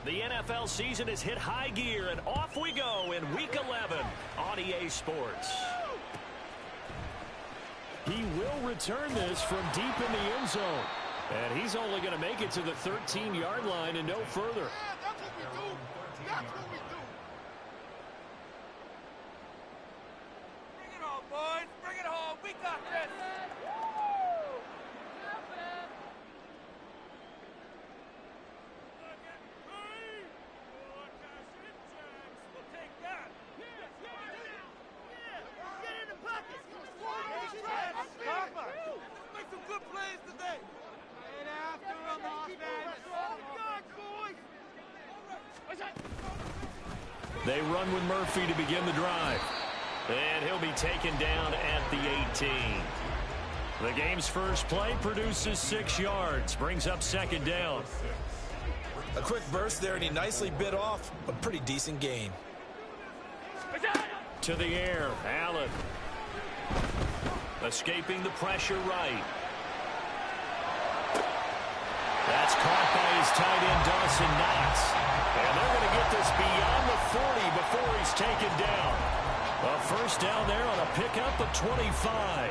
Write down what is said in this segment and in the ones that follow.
The NFL season has hit high gear, and off we go in Week 11 on EA Sports. He will return this from deep in the end zone. And he's only going to make it to the 13-yard line and no further. Yeah, that's what we do. That's what we do. Bring it on, boys. Bring it home. We got this. They run with Murphy to begin the drive. And he'll be taken down at the 18. The game's first play produces 6 yards, brings up second down. A quick burst there, and he nicely bit off a pretty decent gain. To the air, Allen. Escaping the pressure right. That's caught by his tight end, Dawson Knox. And they're going to get this beyond the 40 before he's taken down. A first down there on a pickup of 25.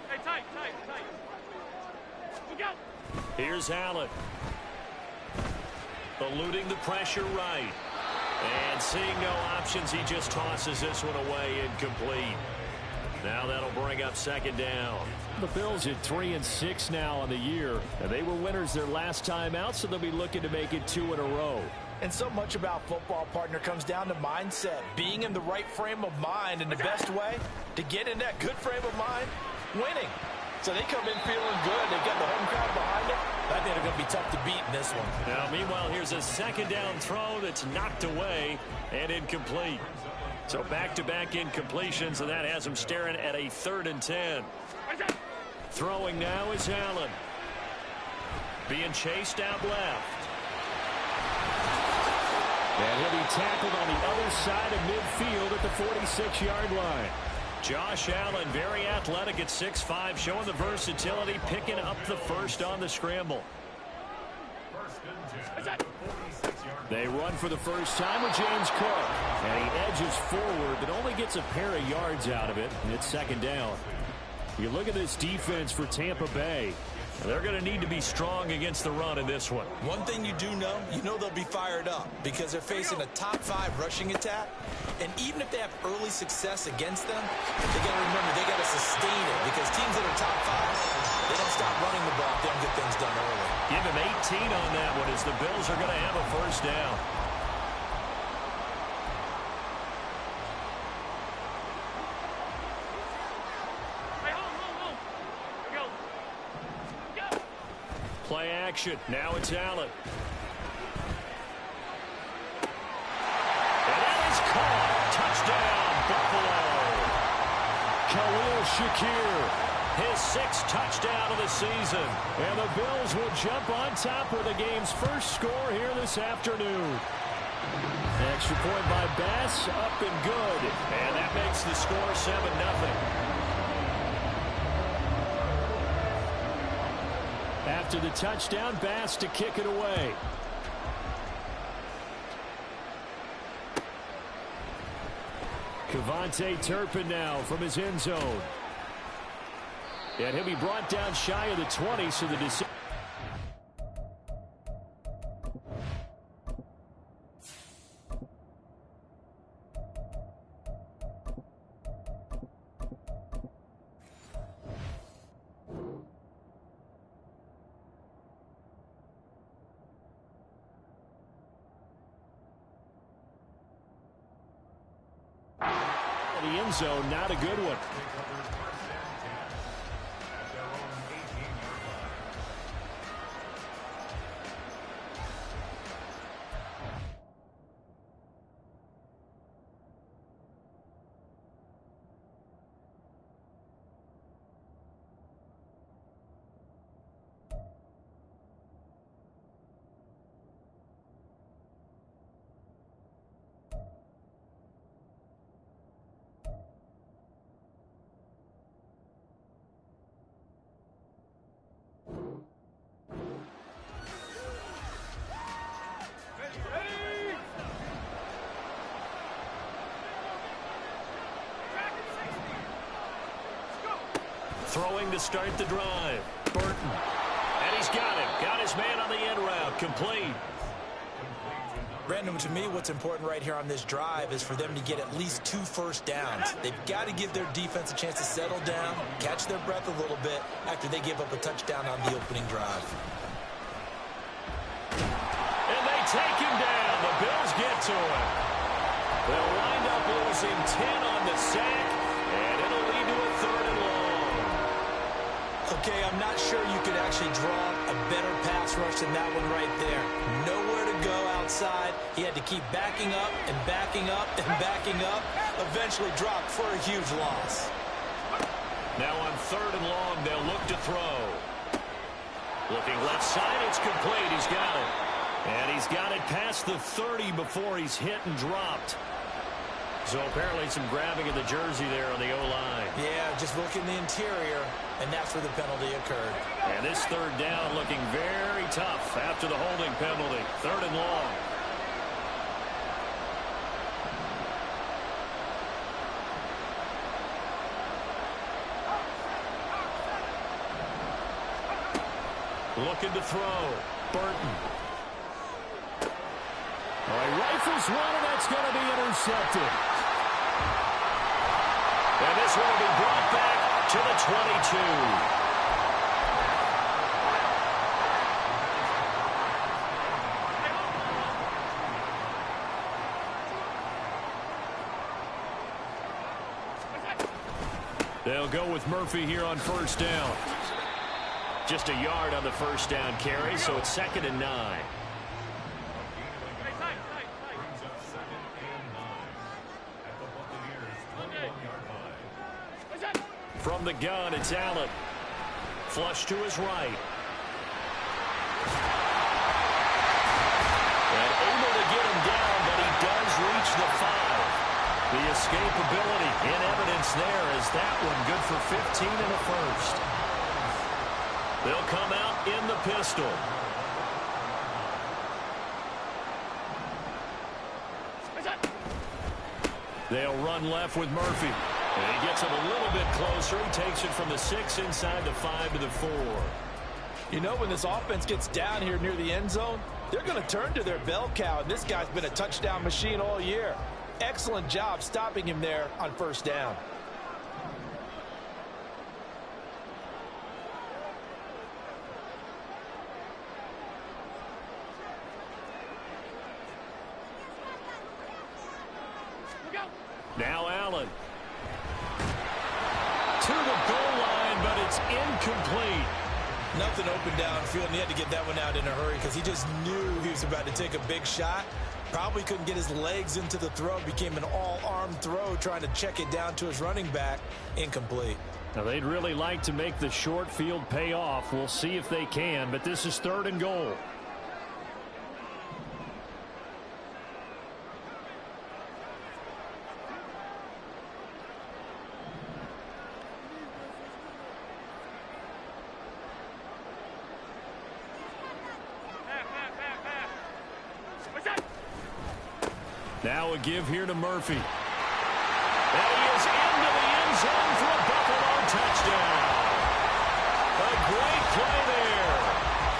Hey, tight. Look out. Here's Allen. Eluding the pressure right. And seeing no options, he just tosses this one away, incomplete. Now that'll bring up second down. The Bills at 3-6 now on the year. And they were winners their last time out, so they'll be looking to make it 2 in a row. And so much about football, partner, comes down to mindset. Being in the right frame of mind, and the best way to get in that good frame of mind, winning. So they come in feeling good. They've got the home crowd behind them. I think they're going to be tough to beat in this one. Now, meanwhile, here's a second down throw that's knocked away and incomplete. So back-to-back incompletions, and that has him staring at a 3rd and 10. Throwing now is Allen. Being chased out left. And he'll be tackled on the other side of midfield at the 46-yard line. Josh Allen, very athletic at 6'5", showing the versatility, picking up the first on the scramble. They run for the first time with James Cook. And he edges forward, but only gets a pair of yards out of it, and it's second down. You look at this defense for Tampa Bay. They're going to need to be strong against the run in this one. One thing you do know, they'll be fired up because they're facing a top 5 rushing attack. And even if they have early success against them, they got to remember they got to sustain it because teams that are top 5, they don't stop running the ball if they don't get things done early. Give him 18 on that one as the Bills are going to have a first down. Play action. Now it's Allen. And that is caught. Touchdown, Buffalo. Khalil Shakir. His 6th touchdown of the season. And the Bills will jump on top with the game's first score here this afternoon. Extra point by Bass, up and good. And that makes the score 7-0. After the touchdown, Bass to kick it away. Kevontae Turpin now from his end zone. And he'll be brought down shy of the 20, so the decision. The end zone, not a good one. Throwing to start the drive. Burton. And he's got him. Got his man on the end route. Complete. Brandon, to me, what's important right here on this drive is for them to get at least 2 first downs. They've got to give their defense a chance to settle down, catch their breath a little bit after they give up a touchdown on the opening drive. And they take him down. The Bills get to him. They'll wind up losing 10 on the sack, and it'll lead to a 3rd and long. Okay, I'm not sure you could actually draw a better pass rush than that one right there. Nowhere to go outside. He had to keep backing up and backing up and backing up. Eventually dropped for a huge loss. Now on 3rd and long, they'll look to throw. Looking left side, it's complete. He's got it. And he's got it past the 30 before he's hit and dropped. So apparently some grabbing of the jersey there on the O-line. Yeah, just look in the interior, and that's where the penalty occurred. And this 3rd down looking very tough after the holding penalty. 3rd and long. Looking to throw. Burton. All right, rifles one, and that's going to be intercepted. And this one will be brought back to the 22. They'll go with Murphy here on 1st down. Just a yard on the 1st down carry, so it's 2nd and 9. From the gun, it's Allen. Flush to his right. And able to get him down, but he does reach the 5. The escapability in evidence there as that one good for 15 and a 1st. They'll come out in the pistol. They'll run left with Murphy. And he gets it a little bit closer. He takes it from the 6 inside the 5 to the 4. You know, when this offense gets down here near the end zone, they're going to turn to their bell cow, and this guy's been a touchdown machine all year. Excellent job stopping him there on 1st down. Now Allen. To the goal line, but it's incomplete. Nothing open downfield, and he had to get that one out in a hurry because he just knew he was about to take a big shot. Probably couldn't get his legs into the throw. Became an all-arm throw trying to check it down to his running back. Incomplete. Now, they'd really like to make the short field pay off. We'll see if they can, but this is 3rd and goal. Now a give here to Murphy. And he is into the end zone for a Buffalo touchdown. A great play there.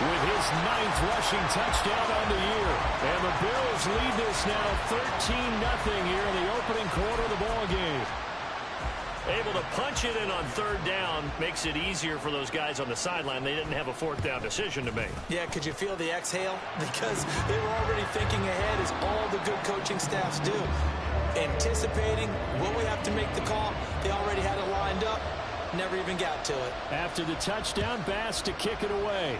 With his 9th rushing touchdown on the year. And the Bills lead this now 13-0 here in the opening quarter of the ball game. Able to punch it in on 3rd down makes it easier for those guys on the sideline. They didn't have a 4th down decision to make. Yeah, could you feel the exhale? Because they were already thinking ahead, as all the good coaching staffs do. Anticipating, will we have to make the call? They already had it lined up. Never even got to it. After the touchdown, Bass to kick it away.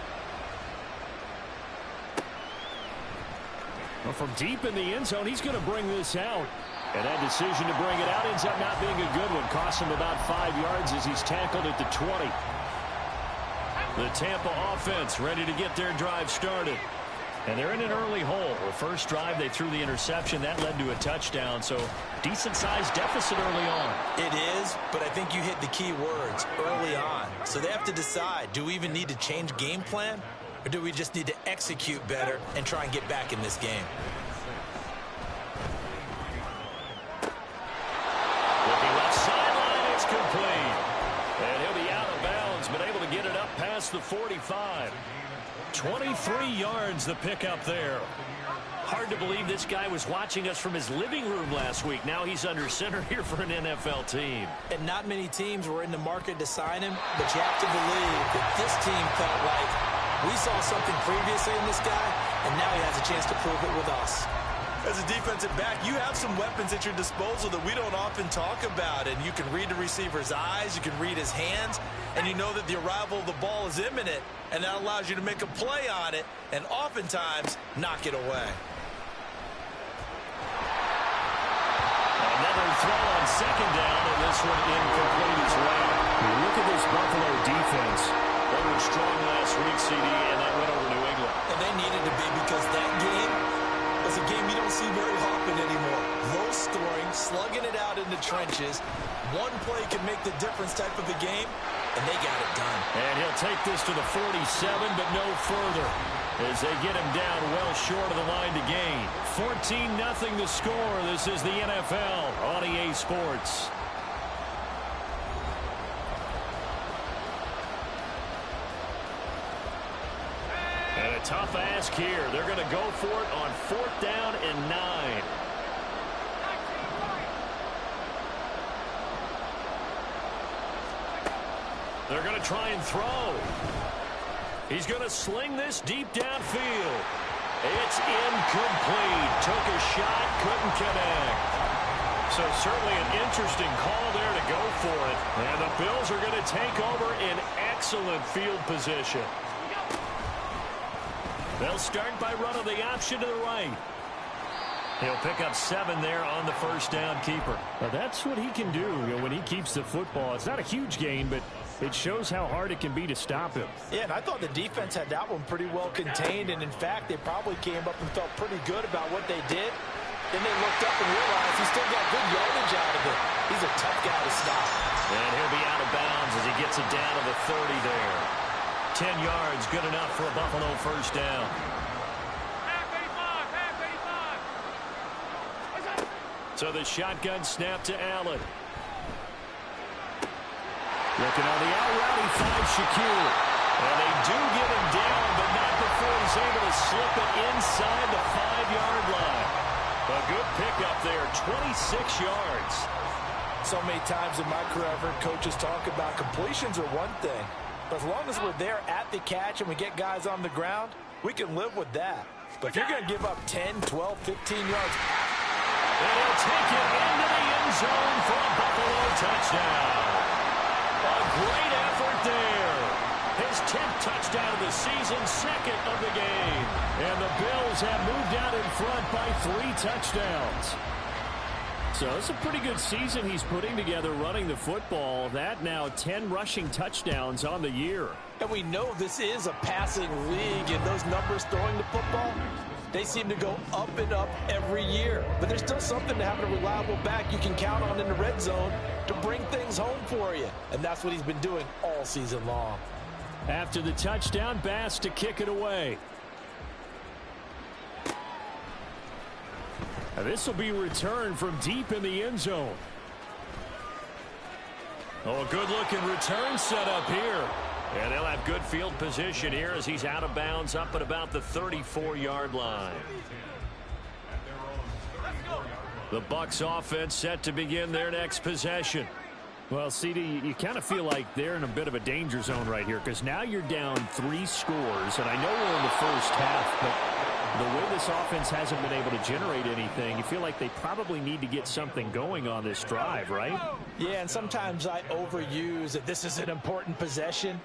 Well, from deep in the end zone, he's going to bring this out. And that decision to bring it out ends up not being a good one. Costs him about 5 yards as he's tackled at the 20. The Tampa offense ready to get their drive started. And they're in an early hole. The first drive, they threw the interception. That led to a touchdown. So decent-sized deficit early on. It is, but I think you hit the key words, early on. So they have to decide, do we even need to change game plan? Or do we just need to execute better and try and get back in this game? Looking left sideline, it's complete. And he'll be out of bounds. across the 45. 23 yards the pickup there. Hard to believe this guy was watching us from his living room last week. Now he's under center here for an NFL team. And not many teams were in the market to sign him, but you have to believe that this team felt like we saw something previously in this guy, and now he has a chance to prove it with us. As a defensive back, you have some weapons at your disposal that we don't often talk about, and you can read the receiver's eyes, you can read his hands, and you know that the arrival of the ball is imminent, and that allows you to make a play on it and oftentimes knock it away. Another throw on second down, and this one incomplete as well. Look at this Buffalo defense. They were strong last week, CD, and that went over New England. And they needed to be, because that game was a game you don't see very often anymore. Low scoring, slugging it out in the trenches. One play can make the difference type of a game, and they got it done. And he'll take this to the 47, but no further, as they get him down well short of the line to gain. 14-0 the score. This is the NFL on EA Sports. And a tough ask here. They're going to go for it on 4th down and 9. They're going to try and throw. He's going to sling this deep downfield. It's incomplete. Took a shot, couldn't connect. So certainly an interesting call there to go for it. And the Bills are going to take over in excellent field position. They'll start by running the option to the right. He'll pick up 7 there on the first down keeper. Now that's what he can do, when he keeps the football. It's not a huge gain, but it shows how hard it can be to stop him. Yeah, and I thought the defense had that one pretty well contained, and in fact, they probably came up and felt pretty good about what they did. Then they looked up and realized he still got good yardage out of it. He's a tough guy to stop. And he'll be out of bounds as he gets it down to the 30 there. 10 yards, good enough for a Buffalo first down. So the shotgun snap to Allen. Looking on the out route, he finds Shaquille. And they do get him down, but not before he's able to slip it inside the 5-yard line. A good pickup there, 26 yards. So many times in my career, I've heard coaches talk about completions are one thing. But as long as we're there at the catch and we get guys on the ground, we can live with that. But if you're going to give up 10, 12, 15 yards, and he'll take it into the end zone for a Buffalo touchdown. A great effort there. His 10th touchdown of the season, 2nd of the game. And the Bills have moved out in front by 3 touchdowns. So it's a pretty good season he's putting together running the football. That now 10 rushing touchdowns on the year. and we know this is a passing league, and those numbers throwing the football, they seem to go up and up every year. But there's still something to having a reliable back you can count on in the red zone to bring things home for you. And that's what he's been doing all season long. After the touchdown, Bass to kick it away. Now this will be returned from deep in the end zone. Oh, a good-looking return set up here. And they'll have good field position here as he's out of bounds up at about the 34-yard line. The Bucs offense set to begin their next possession. Well, CD, you kind of feel like they're in a bit of a danger zone right here because now you're down 3 scores, and I know we're in the first half, but the way this offense hasn't been able to generate anything, you feel like they probably need to get something going on this drive, right? Yeah, and sometimes I overuse that this is an important possession.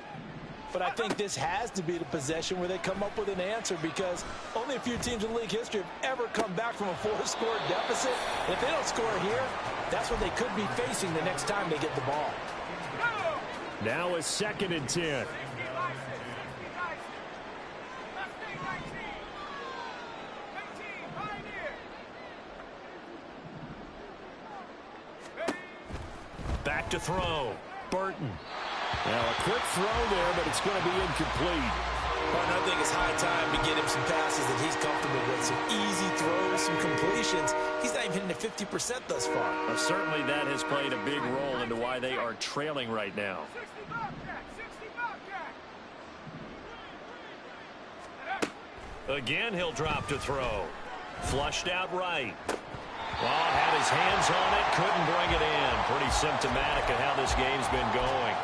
But I think this has to be the possession where they come up with an answer, because only a few teams in league history have ever come back from a 4-score deficit. And if they don't score here, that's what they could be facing the next time they get the ball. Now a 2nd and 10. Back to throw. Burton. Now a quick throw there, but it's going to be incomplete. But I think it's high time to get him some passes that he's comfortable with. Some easy throws, some completions. He's not even hitting the 50% thus far. Well, certainly that has played a big role into why they are trailing right now. Again, he'll drop to throw. Flushed out right. Well, had his hands on it, couldn't bring it in. Pretty symptomatic of how this game's been going.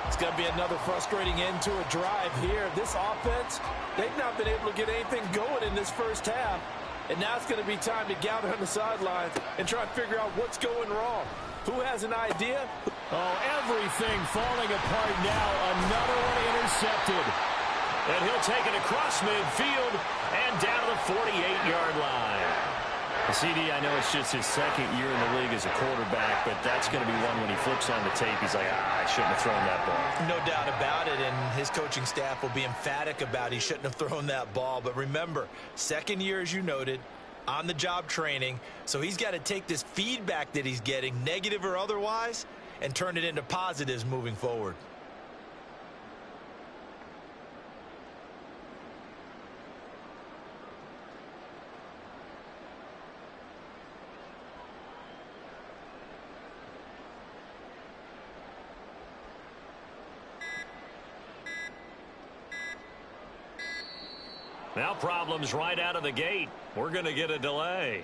It's going to be another frustrating end to a drive here. This offense, they've not been able to get anything going in this first half. And now it's going to be time to gather on the sidelines and try and figure out what's going wrong. Who has an idea? Oh, everything falling apart now. Another one intercepted. And he'll take it across midfield and down to the 48-yard line. CD, I know it's just his second year in the league as a quarterback, but that's going to be one when he flips on the tape. He's like, I shouldn't have thrown that ball. No doubt about it, and his coaching staff will be emphatic about he shouldn't have thrown that ball. But remember, second year, as you noted, on-the-job training, so he's got to take this feedback that he's getting, negative or otherwise, and turn it into positives moving forward. Now problems right out of the gate. We're going to get a delay.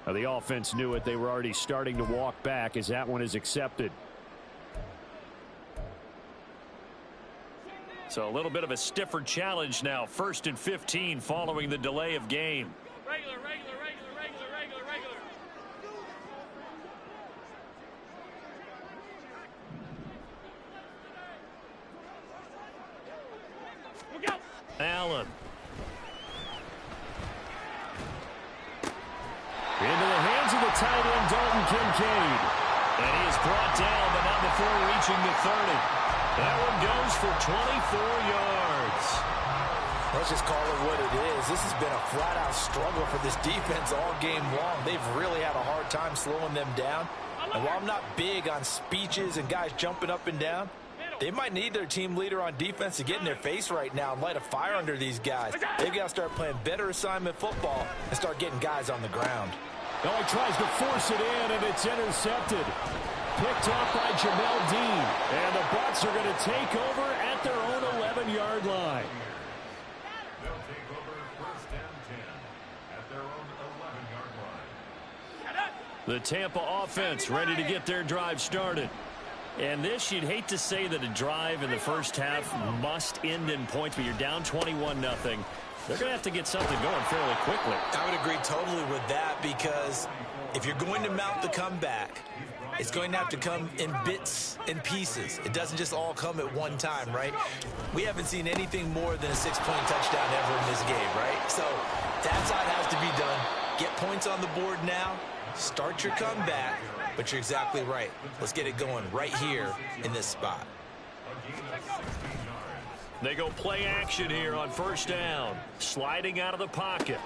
Now, the offense knew it. They were already starting to walk back as that one is accepted. So a little bit of a stiffer challenge now. 1st and 15 following the delay of game. Regular. Allen. Into the hands of the tight end, Dalton Kincaid. And he is brought down, but not before reaching the 30. That one goes for 24 yards. Let's just call it what it is. This has been a flat-out struggle for this defense all game long. They've really had a hard time slowing them down. And while I'm not big on speeches and guys jumping up and down, they might need their team leader on defense to get in their face right now and light a fire under these guys. They've got to start playing better assignment football and start getting guys on the ground. Oh, he tries to force it in, and it's intercepted. Picked off by Jamel Dean. And the Bucs are going to take over at their own 11-yard line. They'll take over 1st and 10 at their own 11-yard line. The Tampa offense ready to get their drive started. And this, you'd hate to say that a drive in the first half must end in points, but you're down 21-0. They're going to have to get something going fairly quickly. I would agree totally with that, because if you're going to mount the comeback, it's going to have to come in bits and pieces. It doesn't just all come at one time, right? We haven't seen anything more than a 6-point touchdown ever in this game, right? So that's how it has to be done. Get points on the board now. Start your comeback. But you're exactly right. Let's get it going right here in this spot. They go play action here on 1st down. Sliding out of the pocket.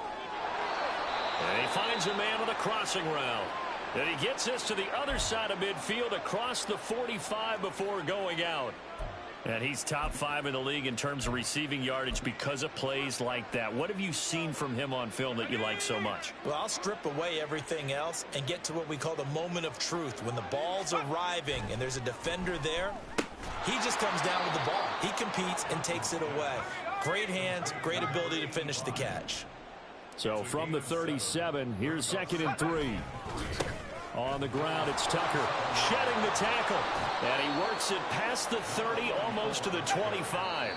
And he finds a man with a crossing route. And he gets this to the other side of midfield across the 45 before going out. And he's top 5 in the league in terms of receiving yardage because of plays like that. What have you seen from him on film that you like so much? Well, I'll strip away everything else and get to what we call the moment of truth. When the ball's arriving and there's a defender there, he just comes down with the ball. He competes and takes it away. Great hands, great ability to finish the catch. So from the 37, here's 2nd and 3. On the ground, it's Tucker shedding the tackle. And he works it past the 30, almost to the 25.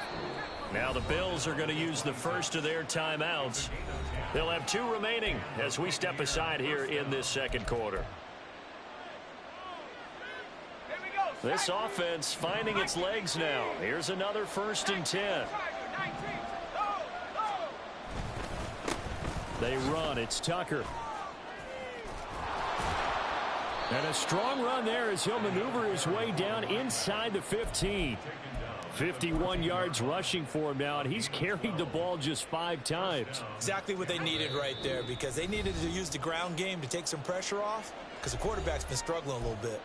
Now the Bills are going to use the first of their timeouts. They'll have 2 remaining as we step aside here in this second quarter. This offense finding its legs now. Here's another 1st and 10. They run. It's Tucker. And a strong run there as he'll maneuver his way down inside the 15. 51 yards rushing for him now, and he's carried the ball just 5 times. Exactly what they needed right there, because they needed to use the ground game to take some pressure off, because the quarterback's been struggling a little bit.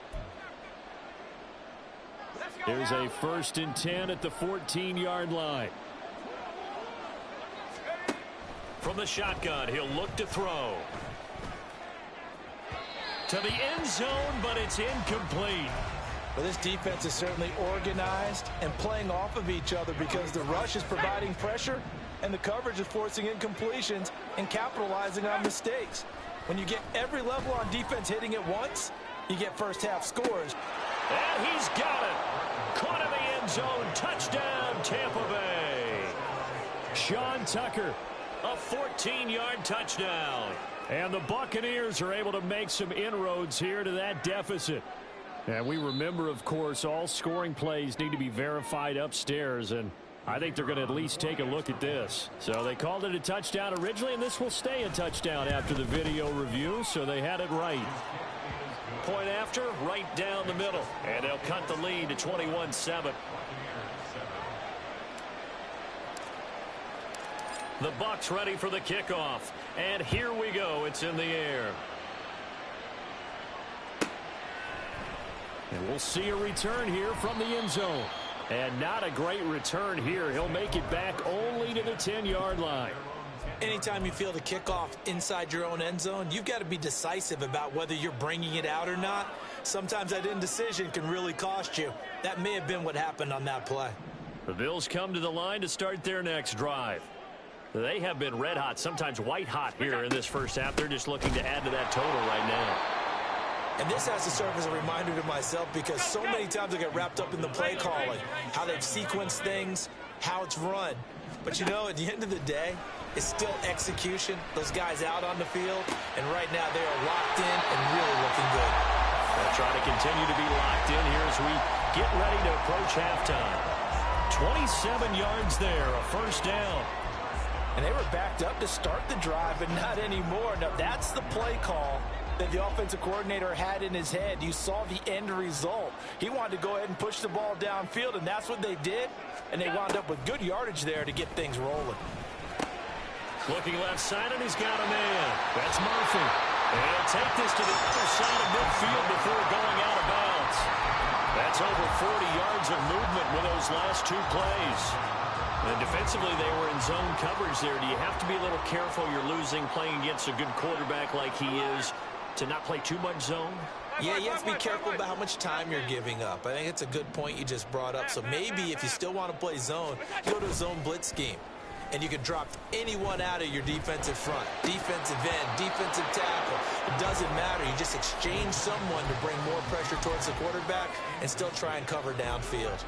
There's a 1st and 10 at the 14-yard line. From the shotgun, he'll look to throw. To the end zone, but it's incomplete. Well, this defense is certainly organized and playing off of each other because the rush is providing pressure and the coverage is forcing incompletions and capitalizing on mistakes. When you get every level on defense hitting at once, you get first half scores. And he's got it. Caught in the end zone. Touchdown, Tampa Bay. Sean Tucker. A 14-yard touchdown. And the Buccaneers are able to make some inroads here to that deficit. And we remember, of course, all scoring plays need to be verified upstairs, and I think they're going to at least take a look at this. So they called it a touchdown originally, and this will stay a touchdown after the video review, so they had it right. Point after, right down the middle. And they'll cut the lead to 21-7. The Bucs ready for the kickoff. And here we go. It's in the air. And we'll see a return here from the end zone. And not a great return here. He'll make it back only to the 10-yard line. Anytime you feel the kickoff inside your own end zone, you've got to be decisive about whether you're bringing it out or not. Sometimes that indecision can really cost you. That may have been what happened on that play. The Bills come to the line to start their next drive. They have been red hot, sometimes white hot here in this first half. They're just looking to add to that total right now. And this has to serve as a reminder to myself because so many times I get wrapped up in the play calling, how they've sequenced things, how it's run. But, you know, at the end of the day, it's still execution. Those guys out on the field, and right now they are locked in and really looking good. They'll try to continue to be locked in here as we get ready to approach halftime. 27 yards there, a first down. And they were backed up to start the drive, but not anymore. Now, that's the play call that the offensive coordinator had in his head. You saw the end result. He wanted to go ahead and push the ball downfield, and that's what they did. And they wound up with good yardage there to get things rolling. Looking left side, and he's got a man. That's Murphy. And he'll take this to the other side of midfield before going out of bounds. That's over 40 yards of movement with those last two plays. And defensively, they were in zone coverage there. Do you have to be a little careful? You're losing playing against a good quarterback like he is to not play too much zone? Yeah, you have to be careful about how much time you're giving up. I think it's a good point you just brought up. So maybe if you still want to play zone, you go to a zone blitz scheme. And you can drop anyone out of your defensive front. Defensive end, defensive tackle. It doesn't matter. You just exchange someone to bring more pressure towards the quarterback and still try and cover downfield.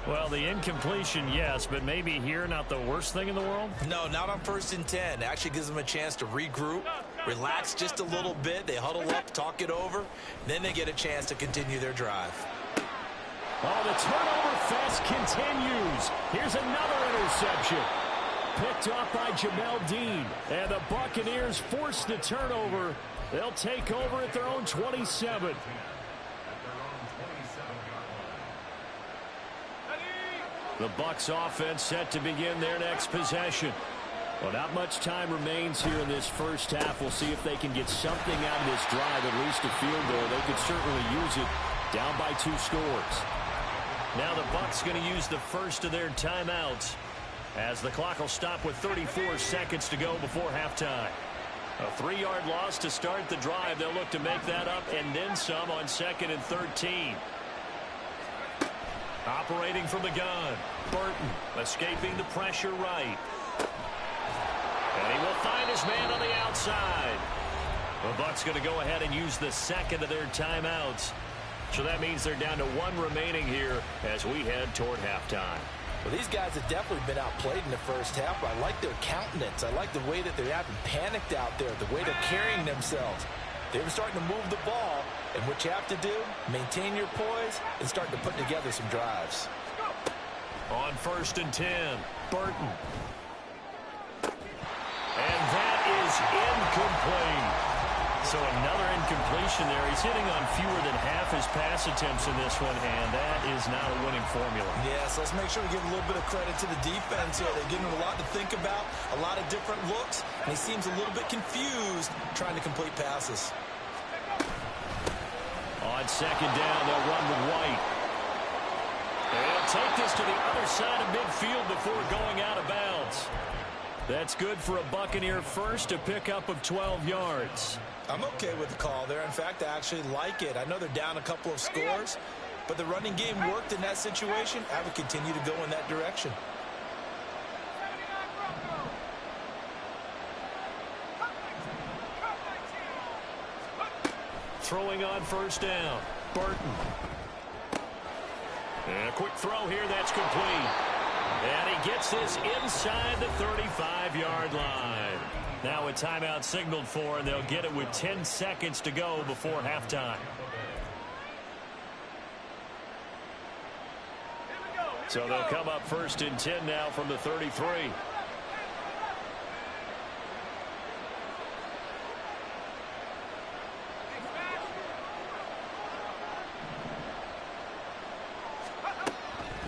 Well, the incompletion, yes, but maybe here not the worst thing in the world? No, not on 1st and 10. It actually gives them a chance to regroup, relax just a little bit. They huddle up, talk it over. Then they get a chance to continue their drive. Oh, the turnover fest continues. Here's another interception. Picked off by Jamel Dean. And the Buccaneers force the turnover. They'll take over at their own 27. The Bucs offense set to begin their next possession. Well, not much time remains here in this first half. We'll see if they can get something out of this drive, at least a field goal. They could certainly use it down by 2 scores. Now the Bucs going to use the first of their timeouts as the clock will stop with 34 seconds to go before halftime. A 3-yard loss to start the drive. They'll look to make that up and then some on 2nd and 13. Operating from the gun. Burton escaping the pressure right. And he will find his man on the outside. The Bucs going to go ahead and use the second of their timeouts. So that means they're down to 1 remaining here as we head toward halftime. Well, these guys have definitely been outplayed in the first half. I like their countenance. I like the way that they haven't panicked out there, the way they're carrying themselves. They were starting to move the ball, and what you have to do, maintain your poise and start to put together some drives. On 1st and 10, Burton. And that is incomplete. So another incompletion there. He's hitting on fewer than half his pass attempts in this one, and that is not a winning formula. Yes, let's make sure we give a little bit of credit to the defense here. They're giving him a lot to think about, a lot of different looks, and he seems a little bit confused trying to complete passes. On 2nd down, they'll run with White. And he'll take this to the other side of midfield before going out of bounds. That's good for a Buccaneer first, a pickup of 12 yards. I'm okay with the call there. In fact, I actually like it. I know they're down a couple of scores, but the running game worked in that situation. I would continue to go in that direction. Throwing on first down, Burton. And a quick throw here, that's complete. And he gets this inside the 35-yard line. Now a timeout signaled for, and they'll get it with 10 seconds to go before halftime. So they'll come up first and 10 now from the 33.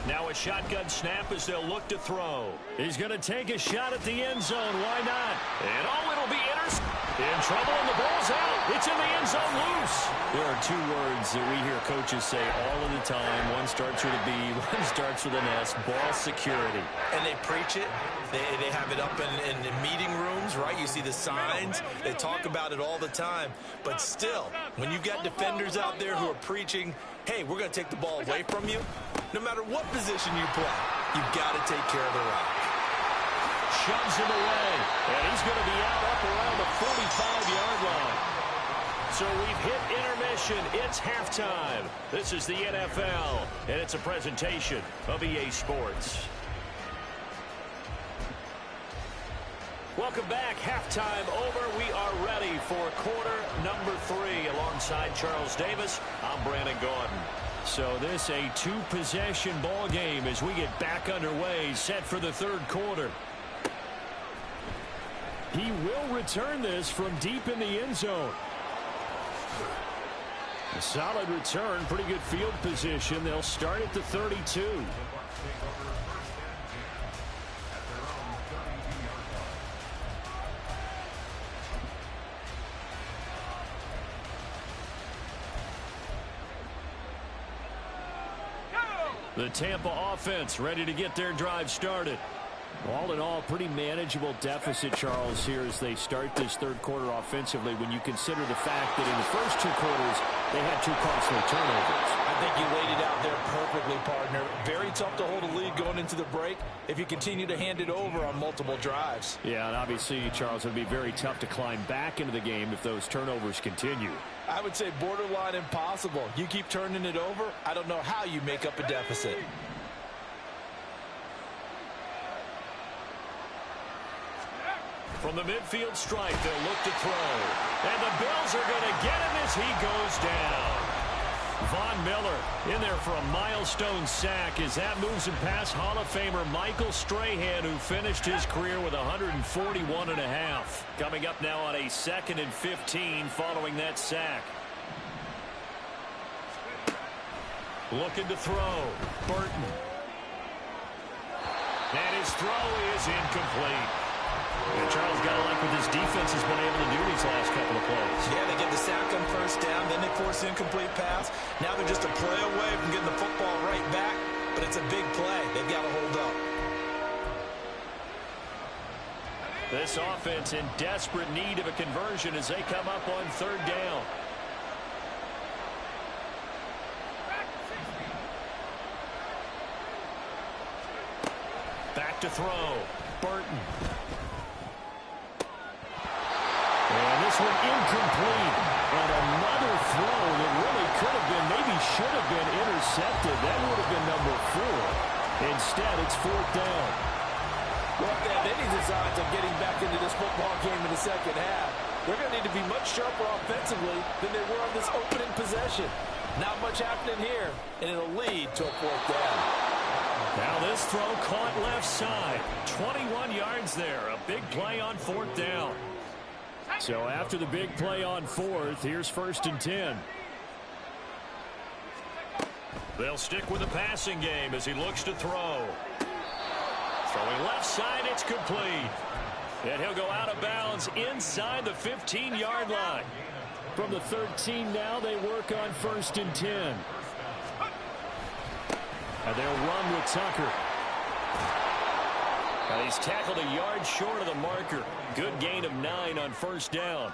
Now a shotgun snap as they'll look to throw. He's going to take a shot at the end zone. Why not? And it'll be in trouble, and the ball's out. It's in the end zone, loose. There are two words that we hear coaches say all of the time. One starts with a B, one starts with an S. Ball security. And they preach it. They have it up in meeting rooms, right? You see the signs. They talk about it all the time. But still, when you've got defenders out there who are preaching, hey, we're going to take the ball away from you, no matter what position you play, you've got to take care of the rock. Shoves him away, and he's going to be out up around the 45-yard line. So we've hit intermission. It's halftime. This is the NFL, and it's a presentation of EA Sports. Welcome back. Halftime over. We are ready for quarter number 3. Alongside Charles Davis, I'm Brandon Gordon. So this a two-possession ball game as we get back underway, set for the third quarter. He will return this from deep in the end zone. A solid return, pretty good field position. They'll start at the 32. The Tampa offense ready to get their drive started. All in all, pretty manageable deficit, Charles, here as they start this third quarter offensively when you consider the fact that in the first two quarters, they had two costly turnovers. I think you laid it out there perfectly, partner. Very tough to hold a lead going into the break if you continue to hand it over on multiple drives. Yeah, and obviously, Charles, it would be very tough to climb back into the game if those turnovers continue. I would say borderline impossible. You keep turning it over, I don't know how you make up a deficit. From the midfield stripe, they'll look to throw. And the Bills are going to get him as he goes down. Von Miller in there for a milestone sack as that moves him past Hall of Famer Michael Strahan, who finished his career with 141.5. Coming up now on a 2nd and 15 following that sack. Looking to throw. Burton. And his throw is incomplete. And Charles, got to like what this defense has been able to do these last couple of plays. Yeah, they get the sack on first down, then they force an incomplete pass. Now they're just a play away from getting the football right back, but it's a big play. They've got to hold up. This offense in desperate need of a conversion as they come up on third down. Back to throw. Burton. And this one incomplete. And another throw that really could have been, maybe should have been intercepted. That would have been number 4. Instead, it's fourth down. Well, if they have any designs of getting back into this football game in the second half, they're going to need to be much sharper offensively than they were on this opening possession. Not much happening here, and it'll lead to a fourth down. Now this throw caught left side. 21 yards there. A big play on fourth down. So after the big play on fourth, here's 1st and 10. They'll stick with the passing game as he looks to throw. Throwing left side, it's complete. And he'll go out of bounds inside the 15-yard line. From the 13 now, they work on 1st and 10. And they'll run with Tucker. And he's tackled a yard short of the marker. Good gain of 9 on first down.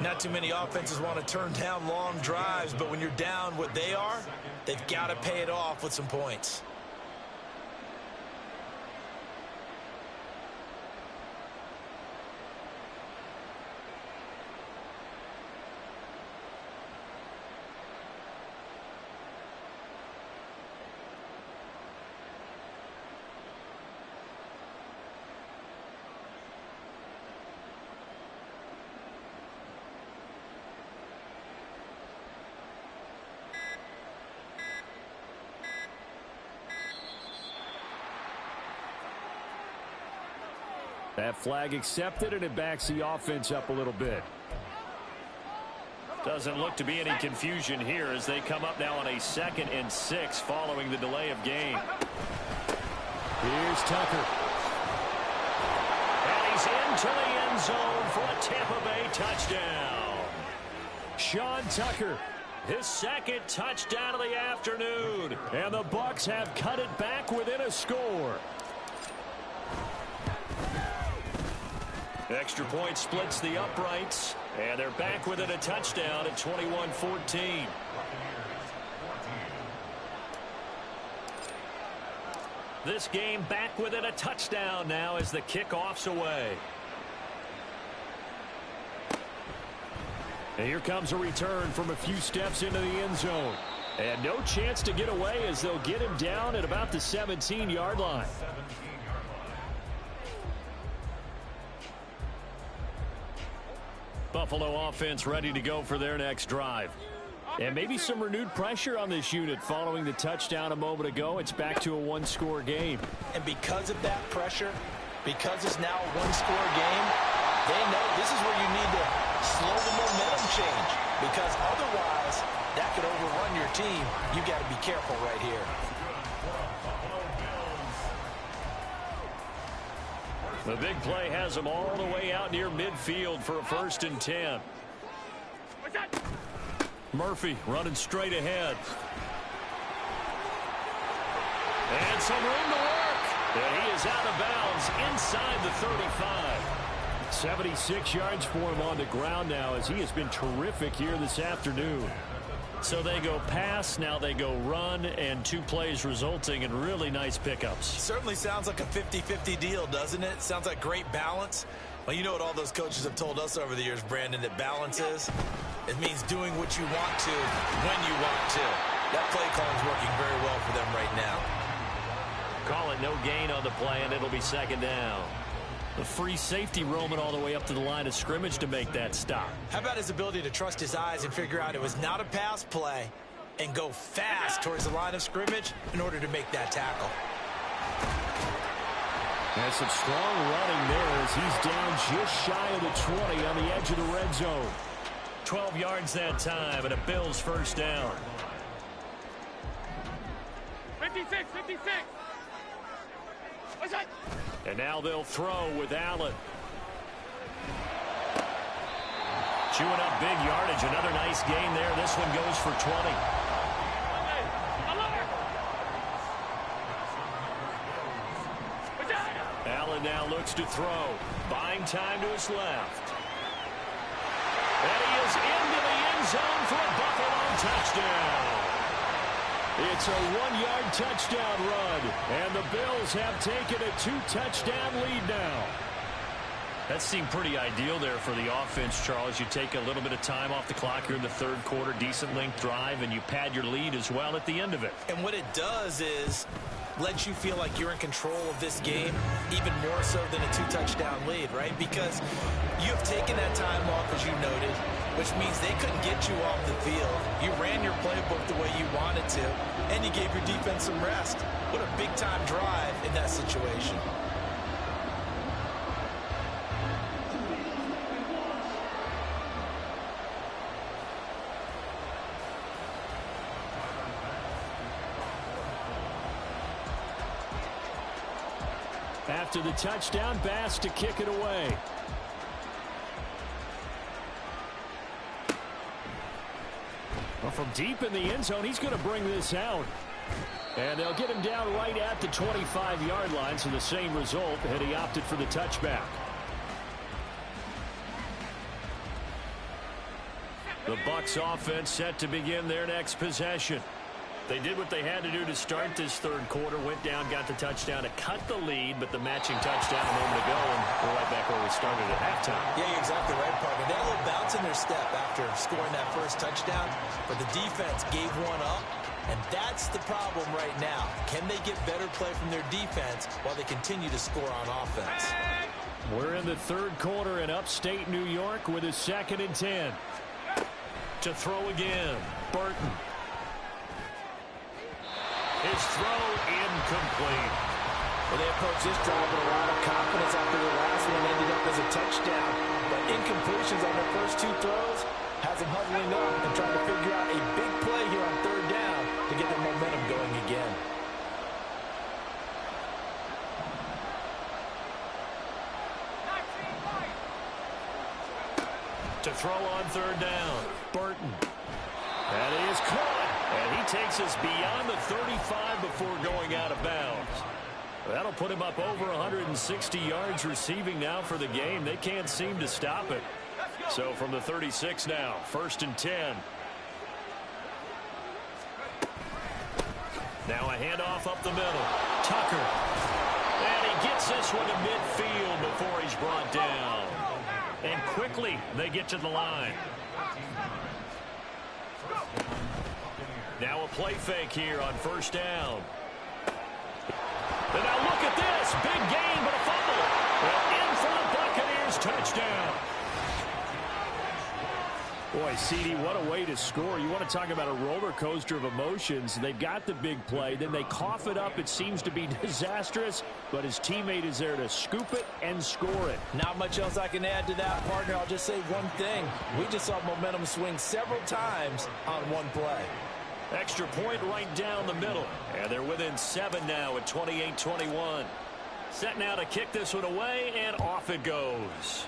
Not too many offenses want to turn down long drives, but when you're down what they are, they've got to pay it off with some points. That flag accepted, and it backs the offense up a little bit. Doesn't look to be any confusion here as they come up now on a 2nd and 6 following the delay of game. Here's Tucker. And he's into the end zone for a Tampa Bay touchdown. Sean Tucker, His 2nd touchdown of the afternoon. and the Bucs have cut it back within a score. Extra point splits the uprights, and they're back within a touchdown at 21-14. This game back within a touchdown now as the kickoff's away. And here comes a return from a few steps into the end zone. And no chance to get away as they'll get him down at about the 17-yard line. Buffalo offense ready to go for their next drive. And maybe some renewed pressure on this unit following the touchdown a moment ago. It's back to a one-score game. And because of that pressure, because it's now a one-score game, they know this is where you need to slow the momentum change, because otherwise that could overrun your team. You've got to be careful right here. The big play has them all the way out near midfield for a 1st and 10. Murphy running straight ahead. And some room to work. And he is out of bounds inside the 35. 76 yards for him on the ground now as he has been terrific here this afternoon. So they go pass, now they go run, and 2 plays resulting in really nice pickups. Certainly sounds like a 50-50 deal, doesn't it? Sounds like great balance. Well, you know what all those coaches have told us over the years, Brandon, that balance is? It means doing what you want to when you want to. That play call is working very well for them right now. Call it no gain on the play, and it'll be 2nd down. The free safety roaming all the way up to the line of scrimmage to make that stop. How about his ability to trust his eyes and figure out it was not a pass play and go fast towards the line of scrimmage in order to make that tackle? And some strong running there as he's down just shy of the 20 on the edge of the red zone. 12 yards that time, and a Bills 1st down. 56, 56. What's that? And now they'll throw with Allen. Chewing up big yardage. Another nice gain there. This one goes for 20. Allen now looks to throw. Buying time to his left. And he is into the end zone for a Buffalo touchdown. It's a 1-yard touchdown run, and the Bills have taken a 2-touchdown lead now. That seemed pretty ideal there for the offense, Charles. You take a little bit of time off the clock here in the 3rd quarter, decent length drive, and you pad your lead as well at the end of it. And what it does is lets you feel like you're in control of this game even more so than a 2-touchdown lead, right? Because you have taken that time off, as you noted, which means they couldn't get you off the field. You ran your playbook the way you wanted to, and you gave your defense some rest. What a big-time drive in that situation. After the touchdown, Bass to kick it away. Well, from deep in the end zone, he's going to bring this out. And they'll get him down right at the 25-yard line, so the same result, and he opted for the touchback. The Bucs offense set to begin their next possession. They did what they had to do to start this third quarter, went down, got the touchdown to cut the lead, but the matching touchdown a moment ago, and we're right back where we started at halftime. Yeah, you're exactly right, partner. They had a little bounce in their step after scoring that first touchdown, but the defense gave one up, and that's the problem right now. Can they get better play from their defense while they continue to score on offense? We're in the third quarter in upstate New York with a 2nd and 10. To throw again, Burton. His throw incomplete. Well, they approached this drive with a lot of confidence after the last one ended up as a touchdown. But incompletions on the first 2 throws has them huddling up and trying to figure out a big play here on 3rd down to get their momentum going again. To throw on 3rd down, Burton. And he is caught. And he takes us beyond the 35 before going out of bounds. That'll put him up over 160 yards receiving now for the game. They can't seem to stop it. So from the 36 now, 1st and 10. Now a handoff up the middle. Tucker. And he gets this one to midfield before he's brought down. And quickly they get to the line. Now a play fake here on 1st down. And now look at this. Big gain, but a fumble. And in for the Buccaneers touchdown. Boy, CD, what a way to score. You want to talk about a roller coaster of emotions. They've got the big play, then they cough it up. It seems to be disastrous, but his teammate is there to scoop it and score it. Not much else I can add to that, partner. I'll just say one thing. We just saw momentum swing several times on one play. Extra point right down the middle. And they're within 7 now at 28-21. Set now to kick this one away, and off it goes.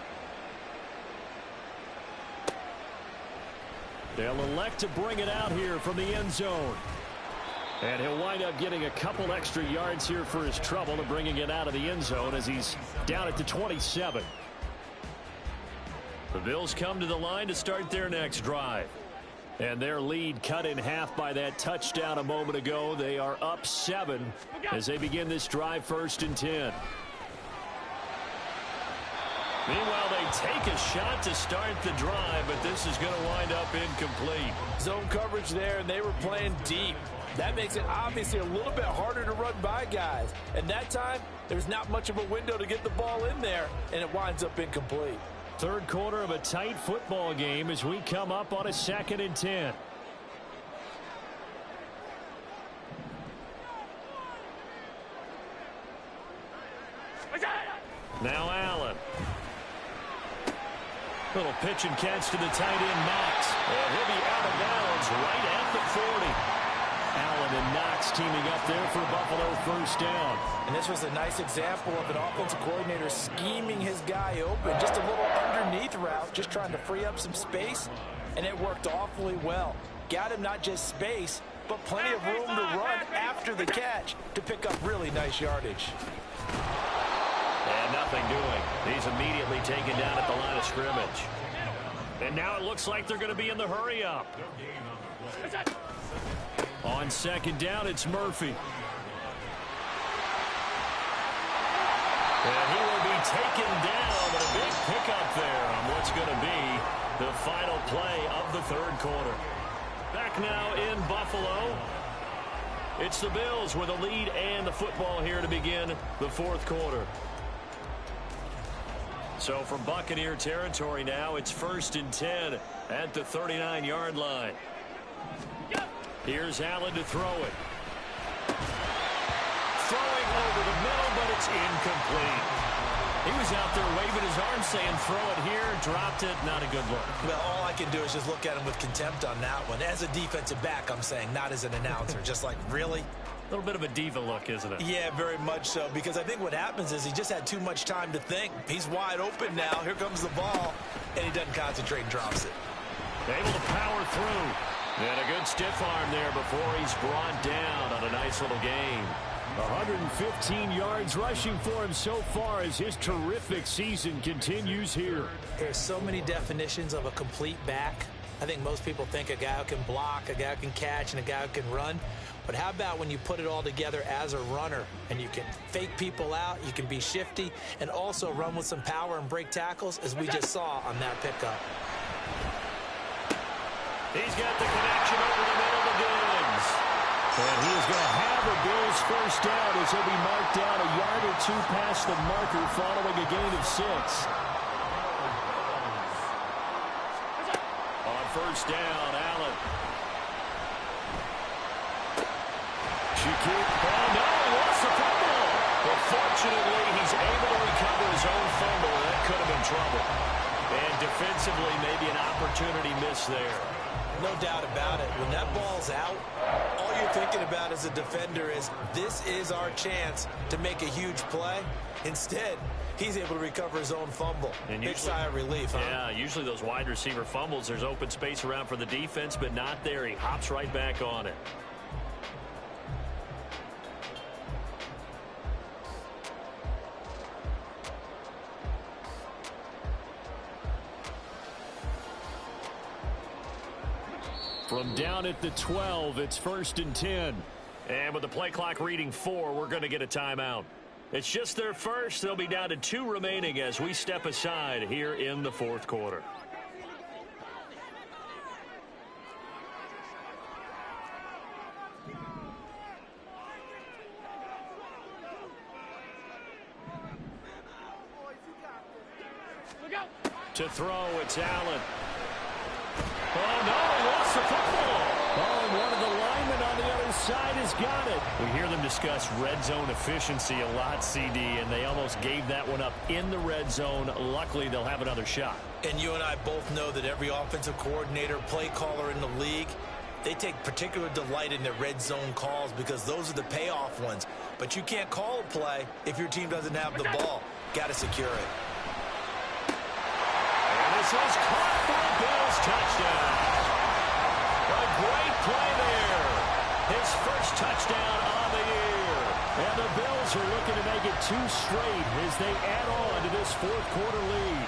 They'll elect to bring it out here from the end zone. And he'll wind up getting a couple extra yards here for his trouble and bringing it out of the end zone as he's down at the 27. The Bills come to the line to start their next drive. And their lead cut in half by that touchdown a moment ago. They are up 7 as they begin this drive, 1st and 10. Meanwhile, they take a shot to start the drive, but this is going to wind up incomplete. Zone coverage there, and they were playing deep. That makes it obviously a little bit harder to run by guys. And that time, there's not much of a window to get the ball in there, and it winds up incomplete. Third quarter of a tight football game as we come up on a 2nd and 10. Now Allen. Little pitch and catch to the tight end, Knox. And he'll be out of bounds right at the 40. Allen and Knox teaming up there for Buffalo 1st down. And this was a nice example of an offensive coordinator scheming his guy open. Just a little underneath route, just trying to free up some space. And it worked awfully well. Got him not just space, but plenty of room to run after the catch to pick up really nice yardage. And nothing doing. He's immediately taken down at the line of scrimmage. And now it looks like they're going to be in the hurry up. On 2nd down, it's Murphy. And he will be taken down, but a big pickup there on what's going to be the final play of the 3rd quarter. Back now in Buffalo. It's the Bills with a lead and the football here to begin the 4th quarter. So from Buccaneer territory now, it's 1st and 10 at the 39-yard line. Here's Allen to throw it. Throwing over the middle, but it's incomplete. He was out there waving his arm saying throw it here, dropped it, not a good look. Well, all I can do is just look at him with contempt on that one. As a defensive back, I'm saying, not as an announcer. Just like, really? A little bit of a diva look, isn't it? Yeah, very much so, because I think what happens is he just had too much time to think. He's wide open now. Here comes the ball, and he doesn't concentrate and drops it. Able to power through. And a good stiff arm there before he's brought down on a nice little gain. 115 yards rushing for him so far as his terrific season continues here. There's so many definitions of a complete back. I think most people think a guy who can block, a guy who can catch, and a guy who can run. But how about when you put it all together as a runner and you can fake people out, you can be shifty, and also run with some power and break tackles, as we just saw on that pickup. He's got the connection over the middle to Diggs. And he is going to have a Bills first down as he'll be marked down a yard or two past the marker following a gain of 6. On first down, Allen. Oh, no, he lost the fumble. But fortunately, he's able to recover his own fumble. That could have been trouble. And defensively, maybe an opportunity miss there. No doubt about it. When that ball's out, all you're thinking about as a defender is, this is our chance to make a huge play. Instead, he's able to recover his own fumble. And big sigh of relief, huh? Yeah, usually those wide receiver fumbles, there's open space around for the defense, but not there. He hops right back on it. From down at the 12, it's 1st and 10. And with the play clock reading 4, we're going to get a timeout. It's just their first. They'll be down to 2 remaining as we step aside here in the 4th quarter. To throw, it's Allen. Oh, no, he lost the football. Oh, and one of the linemen on the other side has got it. We hear them discuss red zone efficiency a lot, CD, and they almost gave that one up in the red zone. Luckily, they'll have another shot. And you and I both know that every offensive coordinator, play caller in the league, they take particular delight in their red zone calls because those are the payoff ones. But you can't call a play if your team doesn't have the ball. Got to secure it. This is caught for a Bills touchdown. A great play there. His first touchdown on the year. And the Bills are looking to make it 2 straight as they add on to this 4th quarter lead.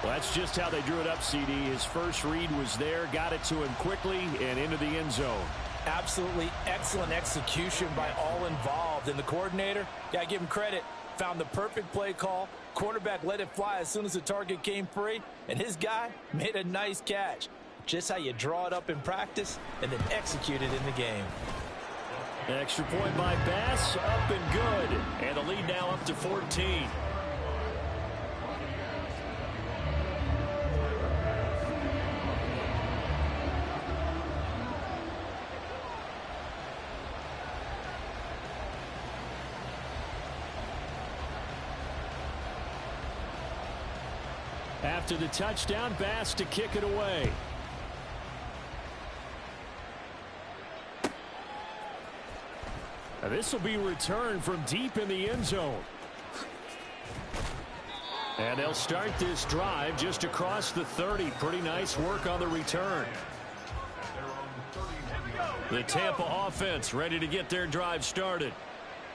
Well, that's just how they drew it up, CD. His first read was there, got it to him quickly and into the end zone. Absolutely excellent execution by all involved. And the coordinator, gotta give him credit, found the perfect play call. Quarterback let it fly as soon as the target came free, and his guy made a nice catch. Just how you draw it up in practice and then execute it in the game. Extra point by Bass, up and good. And the lead now up to 14. After the touchdown, Bass to kick it away. Now this will be returned from deep in the end zone. And they'll start this drive just across the 30. Pretty nice work on the return. The Tampa offense ready to get their drive started.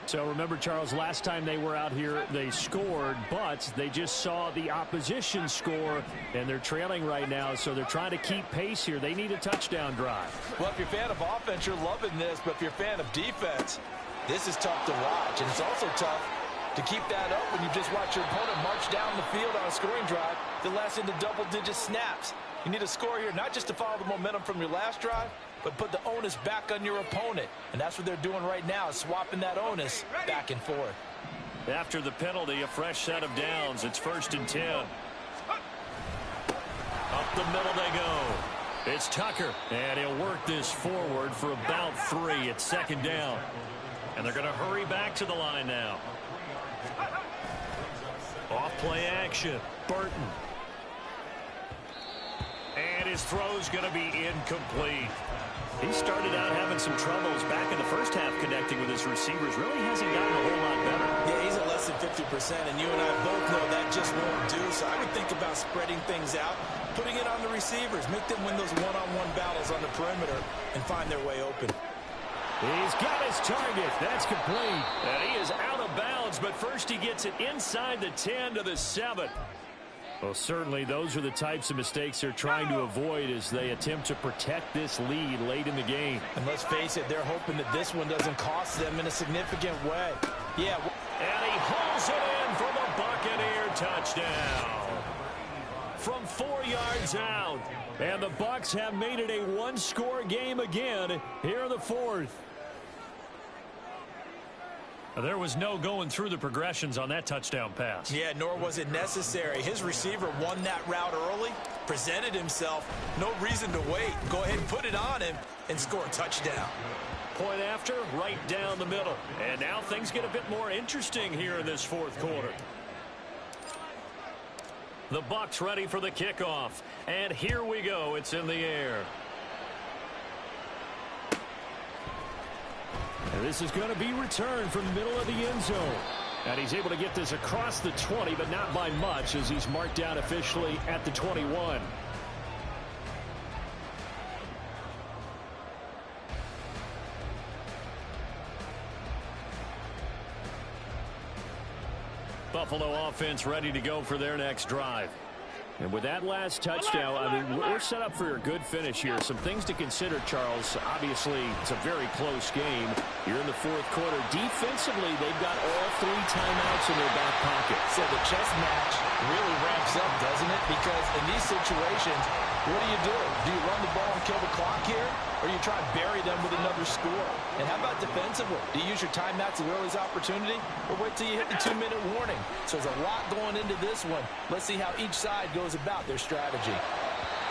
So remember, Charles, last time they were out here, they scored, but they just saw the opposition score, and they're trailing right now, so they're trying to keep pace here. They need a touchdown drive. Well, if you're a fan of offense, you're loving this, but if you're a fan of defense, this is tough to watch, and it's also tough to keep that up when you just watch your opponent march down the field on a scoring drive that lasts into double-digit snaps. You need a score here, not just to follow the momentum from your last drive, but put the onus back on your opponent. And that's what they're doing right now, swapping that onus back and forth. After the penalty, a fresh set of downs. It's 1st and 10. Up the middle they go. It's Tucker. And he'll work this forward for about 3. It's 2nd down. And they're going to hurry back to the line now. Off play action. Burton. And his throw's going to be incomplete. He started out having some troubles back in the first half connecting with his receivers. Really hasn't gotten a whole lot better. Yeah, he's at less than 50%, and you and I both know that just won't do. So I would think about spreading things out, putting it on the receivers. Make them win those one-on-one battles on the perimeter and find their way open. He's got his target. That's complete. And he is out of bounds, but first he gets it inside the 10 to the 7. Well, certainly those are the types of mistakes they're trying to avoid as they attempt to protect this lead late in the game. And let's face it, they're hoping that this one doesn't cost them in a significant way. Yeah. And he hauls it in for the Buccaneer touchdown. From 4 yards out. And the Bucs have made it a one-score game again here in the fourth. There was no going through the progressions on that touchdown pass. Yeah, nor was it necessary. His receiver won that route early, presented himself. No reason to wait. Go ahead and put it on him and score a touchdown. Point after, right down the middle. And now things get a bit more interesting here in this fourth quarter. The Bucs ready for the kickoff. And here we go. It's in the air. And this is going to be returned from the middle of the end zone. And he's able to get this across the 20, but not by much as he's marked down officially at the 21. Buffalo offense ready to go for their next drive. And with that last touchdown, I mean, we're set up for a good finish here. Some things to consider, Charles. Obviously, it's a very close game. You're in the fourth quarter. Defensively, they've got all 3 timeouts in their back pocket. So the chess match really ramps up, doesn't it? Because in these situations, what do? Do you run the ball and kill the clock here? Or you try to bury them with another score? And how about defensively? Do you use your timeouts as early as opportunity? Or wait till you hit the 2-minute warning? So there's a lot going into this one. Let's see how each side goes about their strategy.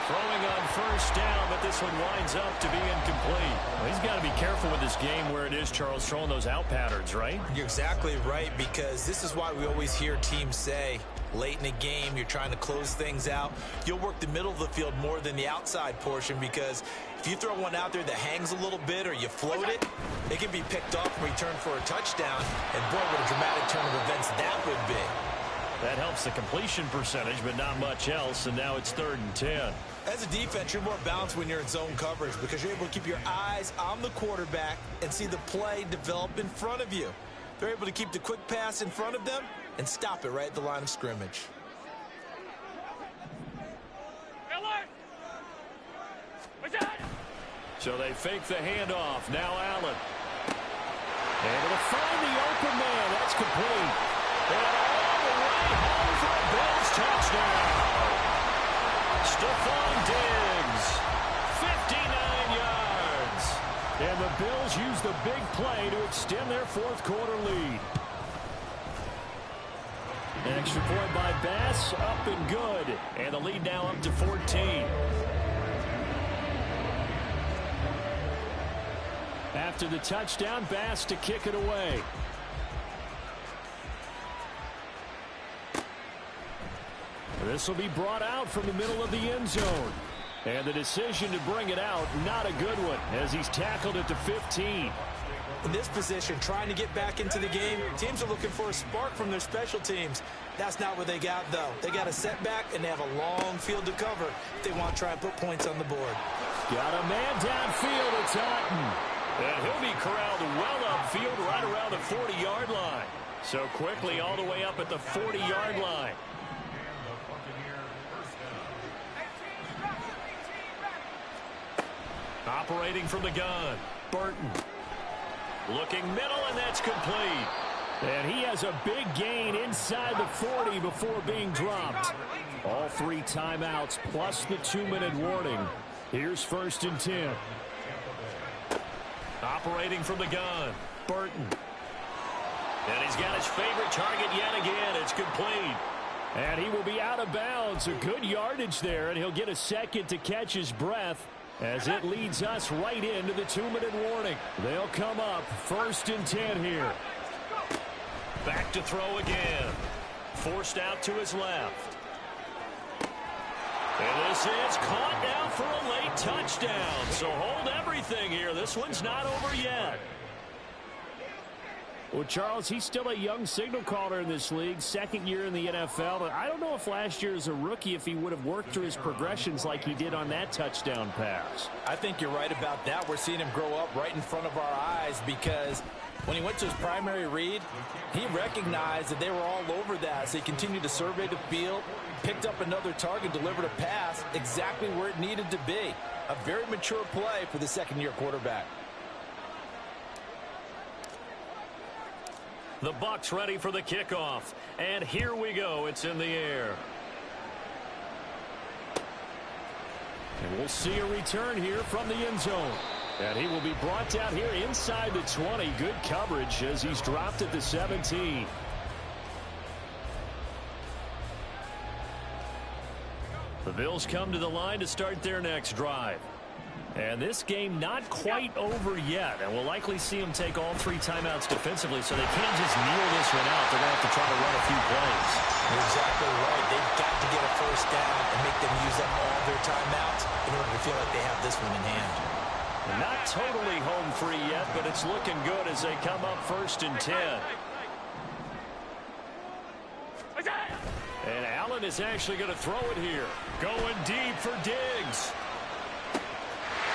Throwing on first down, but this one winds up to be incomplete. Well, he's got to be careful with this game where it is, Charles, throwing those out patterns, right? You're exactly right, because this is why we always hear teams say, late in the game, you're trying to close things out. You'll work the middle of the field more than the outside portion, because if you throw one out there that hangs a little bit or you float it, it can be picked off and returned for a touchdown. And boy, what a dramatic turn of events that would be. That helps the completion percentage, but not much else, and now it's 3rd and 10. As a defense, you're more balanced when you're in zone coverage because you're able to keep your eyes on the quarterback and see the play develop in front of you. They're able to keep the quick pass in front of them and stop it right at the line of scrimmage. So they fake the handoff. Now Allen. Able to find the open man. That's complete. And all the way home for a Bills touchdown. Stephon Diggs, 59 yards. And the Bills use the big play to extend their fourth quarter lead. Extra point by Bass, up and good. And the lead now up to 14. After the touchdown, Bass to kick it away. This will be brought out from the middle of the end zone. And the decision to bring it out, not a good one, as he's tackled at the 15. In this position, trying to get back into the game, teams are looking for a spark from their special teams. That's not what they got, though. They got a setback, and they have a long field to cover if they want to try and put points on the board. Got a man downfield. It's Utl2. And he'll be corralled well upfield right around the 40-yard line. So quickly all the way up at the 40-yard line. Operating from the gun, Burton. Looking middle, and that's complete. And he has a big gain inside the 40 before being dropped. All 3 timeouts plus the 2-minute warning. Here's 1st and 10. Operating from the gun, Burton. And he's got his favorite target yet again. It's complete. And he will be out of bounds. A good yardage there, and he'll get a second to catch his breath as it leads us right into the 2-minute warning. They'll come up 1st and 10 here. Back to throw again. Forced out to his left. And this is caught now for a late touchdown. So hold everything here. This one's not over yet. Well, Charles, he's still a young signal caller in this league, second year in the NFL. But I don't know if last year as a rookie if he would have worked through his progressions like he did on that touchdown pass. I think you're right about that. We're seeing him grow up right in front of our eyes because when he went to his primary read, he recognized that they were all over that. So he continued to survey the field, picked up another target, delivered a pass exactly where it needed to be. A very mature play for the second-year quarterback. The Bucs ready for the kickoff. And here we go. It's in the air. And we'll see a return here from the end zone. And he will be brought down here inside the 20. Good coverage as he's dropped at the 17. The Bills come to the line to start their next drive. And this game not quite over yet. And we'll likely see them take all 3 timeouts defensively, so they can't just kneel this one out. They're going to have to try to run a few plays. You're exactly right. They've got to get a first down and make them use up all their timeouts in order to feel like they have this one in hand. Not totally home free yet, but it's looking good as they come up 1st and 10. And Allen is actually going to throw it here. Going deep for Diggs.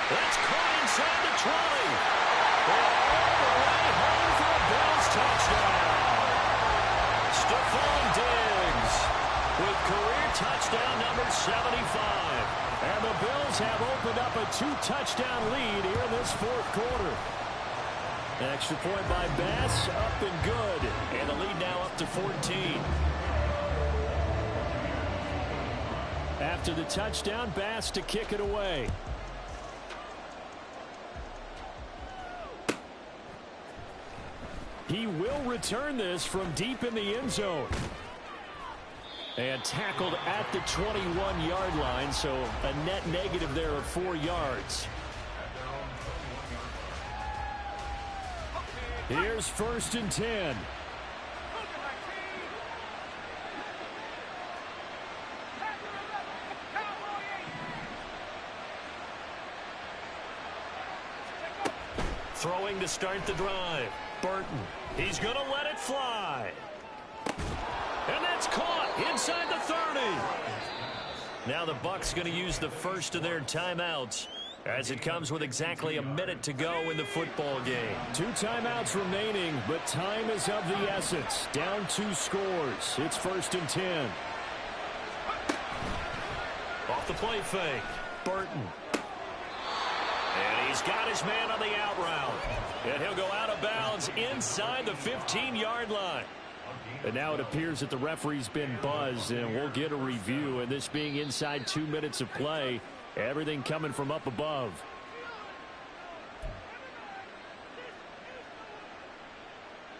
That's caught inside the 20. And all the way home for a Bills touchdown. Stephon Diggs with career touchdown number 75. And the Bills have opened up a 2-touchdown lead here in this 4th quarter. Extra point by Bass, up and good. And the lead now up to 14. After the touchdown, Bass to kick it away. He will return this from deep in the end zone. And tackled at the 21-yard line, so a net negative there of 4 yards. Here's 1st and 10. Throwing to start the drive. Burton. He's going to let it fly. And that's caught inside the 30. Now the Bucs going to use the first of their timeouts as it comes with exactly a minute to go in the football game. 2 timeouts remaining, but time is of the essence. Down 2 scores. It's 1st and 10. Off the play fake. Burton. And he's got his man on the out route. And he'll go out of bounds inside the 15-yard line. And now it appears that the referee's been buzzed, and we'll get a review. And this being inside 2 minutes of play, everything coming from up above.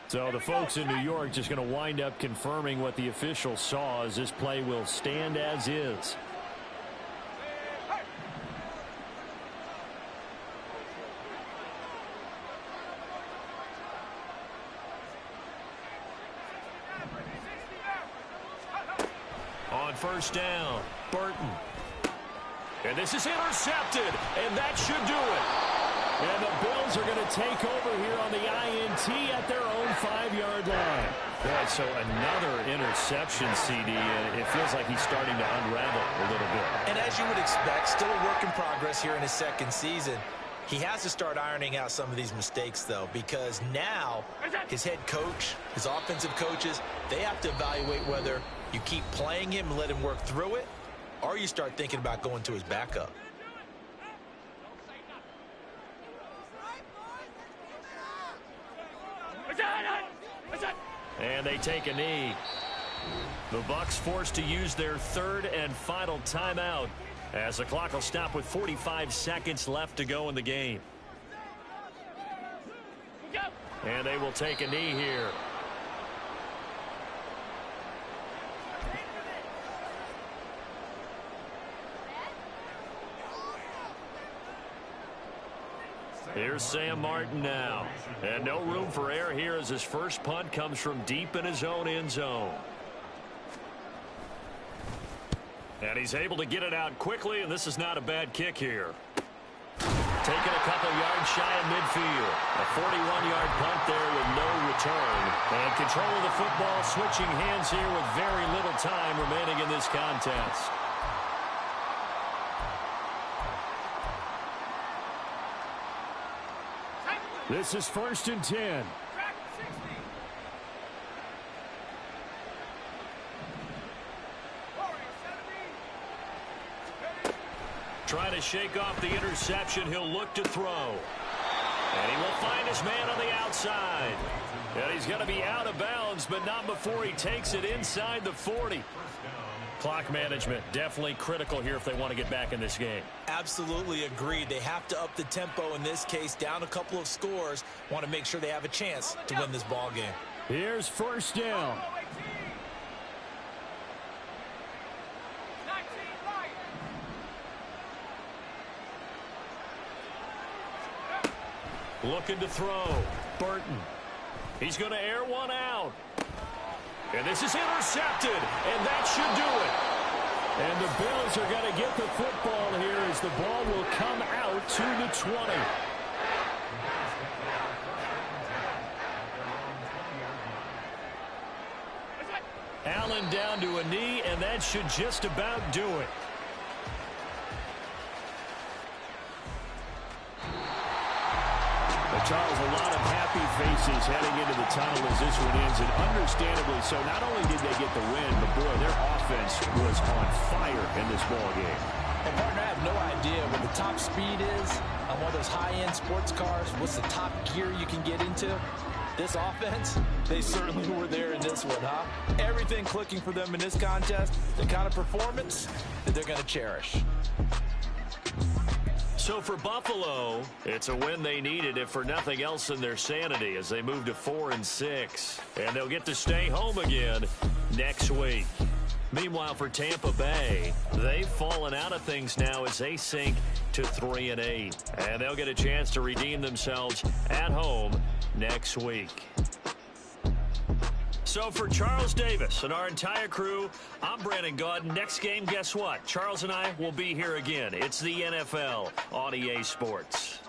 So the folks in New York just going to wind up confirming what the official saw, as this play will stand as is. On 1st down, Burton. And this is intercepted, and that should do it. And the Bills are going to take over here on the INT at their own 5-yard line. Boy, so another interception, CD, and it feels like he's starting to unravel a little bit. And as you would expect, still a work in progress here in his 2nd season. He has to start ironing out some of these mistakes, though, because now his head coach, his offensive coaches, they have to evaluate whether you keep playing him and let him work through it, or you start thinking about going to his backup. And they take a knee. The Bucs forced to use their 3rd and final timeout as the clock will stop with 45 seconds left to go in the game. And they will take a knee here. Here's Sam Martin now. And no room for error here as his first punt comes from deep in his own end zone. And he's able to get it out quickly, and this is not a bad kick here. Taking a couple yards shy of midfield. A 41-yard punt there with no return. And control of the football switching hands here with very little time remaining in this contest. This is 1st and 10. Trying to shake off the interception. He'll look to throw. And he will find his man on the outside. And he's going to be out of bounds, but not before he takes it inside the 40. Clock management definitely critical here if they want to get back in this game. Absolutely agreed. They have to up the tempo in this case, down a couple of scores. Want to make sure they have a chance to win this ball game. Here's 1st down. Looking to throw. Burton. He's going to air one out. And this is intercepted, and that should do it. And the Bills are going to get the football here as the ball will come out to the 20. Allen down to a knee, and that should just about do it. Charles, a lot of happy faces heading into the tunnel as this one ends, and understandably so. Not only did they get the win, but boy, their offense was on fire in this ball game. And partner, I have no idea what the top speed is on one of those high-end sports cars. What's the top gear you can get into? This offense, they certainly were there in this one, huh? Everything clicking for them in this contest, the kind of performance that they're going to cherish. So for Buffalo, it's a win they needed, if for nothing else in their sanity, as they move to 4-6. And they'll get to stay home again next week. Meanwhile, for Tampa Bay, they've fallen out of things now as they sink to 3-8. And they'll get a chance to redeem themselves at home next week. So for Charles Davis and our entire crew, I'm Brandon Gaudin. Next game, guess what? Charles and I will be here again. It's the NFL on EA Sports.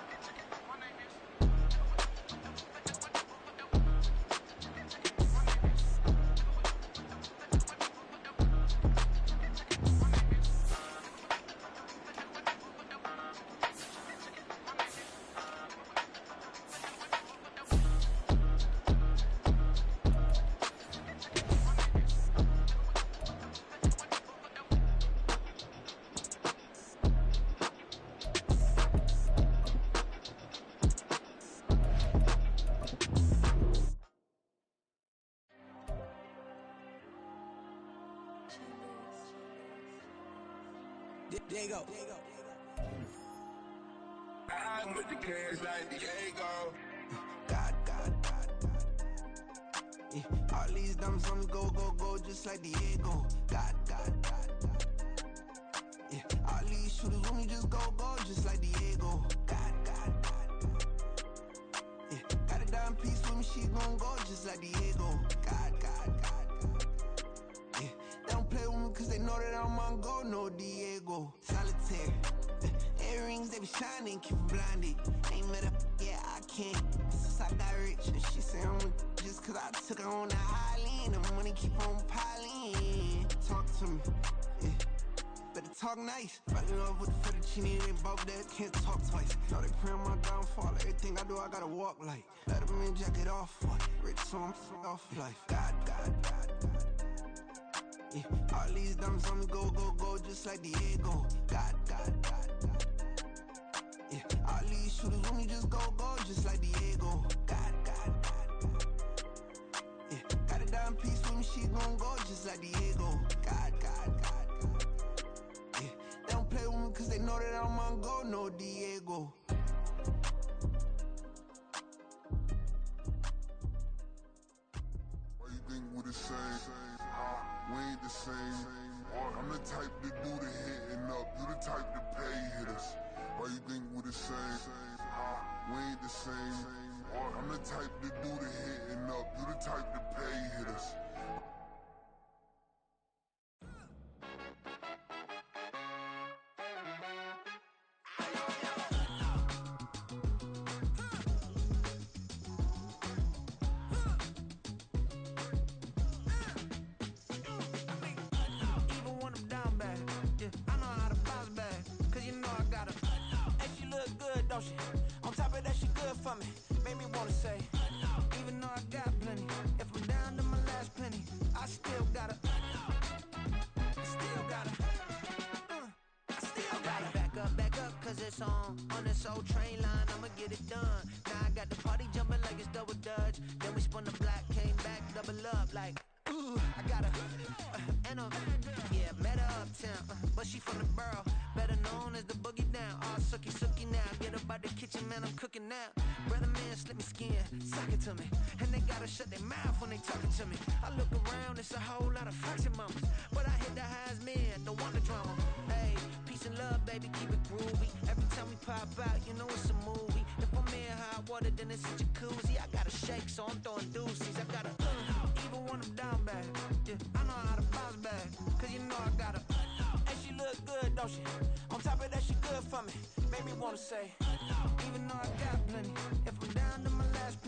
Diego. I'm with the cash like Diego. God. Yeah, all these dumb sons go, just like Diego. God. Yeah, all these shooters when we just go, just like Diego. God. Yeah, got a dime piece with me, she gon' go just like Diego. God. Yeah, they don't play with me cause they know that I'm on go, no Diego. Solitaire. Earrings, they be shining, keep blinded. Ain't met up, yeah, I can't. Since I got rich, and she say I'm just cause I took her on the island. The money keep on piling. Talk to me, yeah. Better talk nice. Fucking up with the fettuccine, they both dead, can't talk twice. Know they pray on my downfall, everything I do, I gotta walk like. Let them in, jacket off, rich, so I'm off life. God. Yeah, all these dumb sons go, just like Diego. God. Yeah, all these shooters when we just go, just like Diego. God. Yeah, got a dime piece with me, she gon' go just like Diego. God. Yeah, they don't play with me cause they know that I'm on go, no Diego. Why you think we the same? We ain't the same. I'm the type to do the hitting up. You the type to pay hitters. Why you think we the same? We ain't the same. I'm the type to do the hitting up. You the type to pay hitters. don't she? On top of that, she good for me. Made me wanna say, even though I got plenty, if I'm down to my last penny, I still gotta, back up, cause it's on this old train line, I'ma get it done. Now I got the party jumping like it's double dutch. Then we spun the block, came back, double up like, ooh, I got her, and yeah, met her uptown, but she from the borough, better known as the boogie down. All sookie now, get up out the kitchen, man, I'm cooking now. Brother man, slip me skin, suck it to me, and they gotta shut their mouth when they talking to me. I look around, it's a whole lot of fraction mamas, but I hit the highs, man, don't want the drama. Hey, peace and love, baby, keep it groovy. Every time we pop out, you know it's a movie. If I'm in hot water, then it's a jacuzzi. I gotta shake, so I'm throwing deuces. I gotta, even when I'm down bad, yeah, I know how to bounce back, cause you know I gotta, and she look good, don't she? On top of that, she good for me. Made me wanna say, even though I got plenty, if I'm down to my last